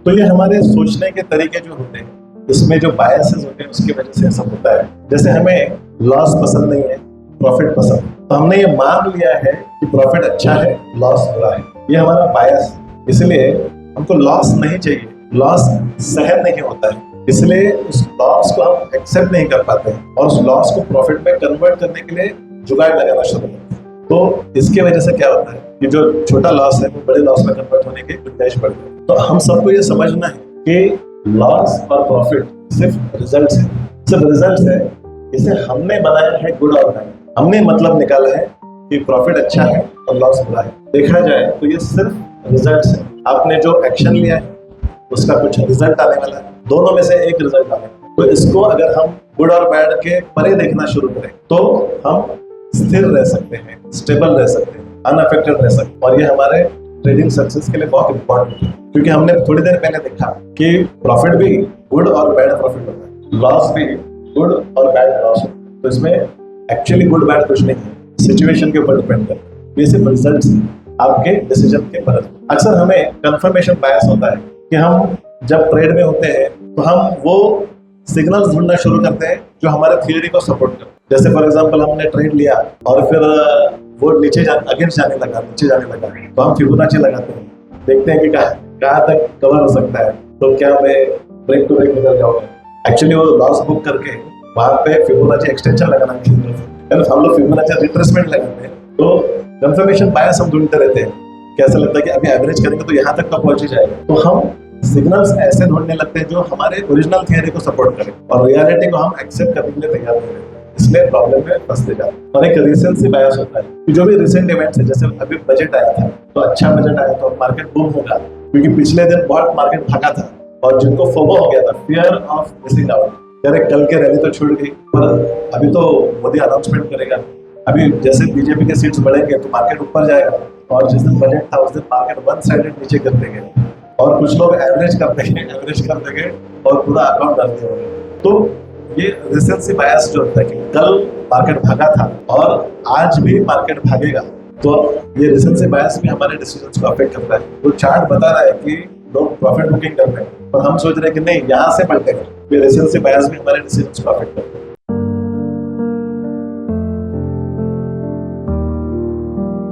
तो ये हमारे सोचने के तरीके जो होते हैं, इसमें जो बायसेस होते हैं, उसकी वजह से ऐसा होता है। जैसे हमें लॉस पसंद नहीं है, प्रॉफिट पसंद, तो हमने ये मान लिया है कि प्रॉफिट अच्छा है, लॉस बुरा है। ये हमारा बायस, इसलिए हमको लॉस नहीं चाहिए, लॉस सहन नहीं होता है, इसलिए उस लॉस को हम एक्सेप्ट नहीं कर पाते हैं और उस लॉस को प्रॉफिट में कन्वर्ट करने के लिए जुगाड़ लगाना शुरू करते हैं। तो इसके वजह से क्या होता है कि जो छोटा लॉस है वो बड़े लॉस में कन्वर्ट होने की गुंजाइश बढ़ती है। तो हम सबको ये समझना है कि लॉस और प्रॉफिट सिर्फ रिजल्ट्स है, सिर्फ रिजल्ट्स है। इसे हमने बनाया है गुड और बैड, हमने मतलब निकाला है कि प्रॉफिट अच्छा है और लॉस बुरा है। देखा जाए तो ये सिर्फ रिजल्ट्स है। आपने जो एक्शन लिया है उसका कुछ रिजल्ट आने वाला है, दोनों में से एक रिजल्ट आने वाला है। तो इसको अगर हम गुड और बैड के परे देखना शुरू करें तो हम स्थिर रह सकते हैं, स्टेबल रह सकते हैं, अनअफेक्टेड रह सकते हैं। और ये हमारे ट्रेडिंग सक्सेस के लिए बहुत इंपॉर्टेंट है, क्योंकि हमने थोड़ी देर पहले देखा कि प्रॉफिट भी गुड और बैड प्रॉफिट होता है, लॉस भी गुड और बैड लॉस होता है। तो इसमें एक्चुअली गुड बैड कुछ नहीं है, सिचुएशन के ऊपर डिपेंड करता है। ये सिर्फ रिजल्ट्स हैं आपके डिसीजन के पर। अक्सर हमें कंफर्मेशन बायस होता है कि हम जब ट्रेड में होते हैं तो हम वो सिग्नल्स ढूंढना शुरू करते हैं जो हमारे थियरी को सपोर्ट करते हैं। जैसे फॉर एग्जांपल हमने ट्रेड लिया और फिर वो अगेंस्ट जाने लगा, नीचे जाने लगा, तो हम फिबोनाची लगाते हैं, देखते हैं कि कहाँ तक कवर हो सकता है, तो क्या मैं ब्रेक टू ब्रेक निकल जाऊंगा। एक्चुअली वो लॉस बुक करके वहां पे फिबोनाची एक्सटेंशन लगाना शुरू करते हैं, हम लोग फिबोनाची रिट्रेसमेंट लगाते हैं। तो कंफर्मेशन बायस हम ढूंढते रहते हैं, कैसा लगता है कि अभी एवरेज करेंगे तो यहाँ तक तो पहुंच ही जाएगा। तो हम सिग्नल्स ऐसे ढूंढने लगते हैं जो हमारे ओरिजिनल थियरी को सपोर्ट करें और रियलिटी को हम एक्सेप्ट करने के लिए तैयार नहीं रहते, इसलिए प्रॉब्लम में फंसते जाते हैं। और एक रिसेंसी बायस होता है कि जो भी रिसेंट इवेंट्स है, जैसे अभी बजट आया था तो अच्छा बजट आया तो मार्केट बूम होगा, क्योंकि पिछले दिन बहुत मार्केट भागा था और जिनको फोमो हो गया था, फियर ऑफ मिसिंग आउट, अरे कल के रैली तो छूट गई, पर अभी तो मोदी अनाउंसमेंट करेगा, अभी जैसे बीजेपी के सीट्स बढ़ेंगे तो मार्केट ऊपर जाएगा। और जिस दिन बजट था उस दिन मार्केट वन साइडेड नीचे कर देंगे और कुछ लोग एवरेज कर देंगे और पूरा अकाउंट डाल देंगे। तो ये रिसेंसी बायस जो होता है कि कल मार्केट भागा था और आज भी मार्केट भागेगा, तो ये रिसेंसी बायस भी हमारे डिसीजंस को अफेक्ट करता है। तो चार्ट बता रहा है कि लोग प्रॉफिट बुकिंग कर रहे हैं, पर हम सोच रहे हैं कि नहीं, यहाँ से पलटेगा। ये रिसेंसी बायस भी हमारे डिसीजंस को अफेक्ट करता है।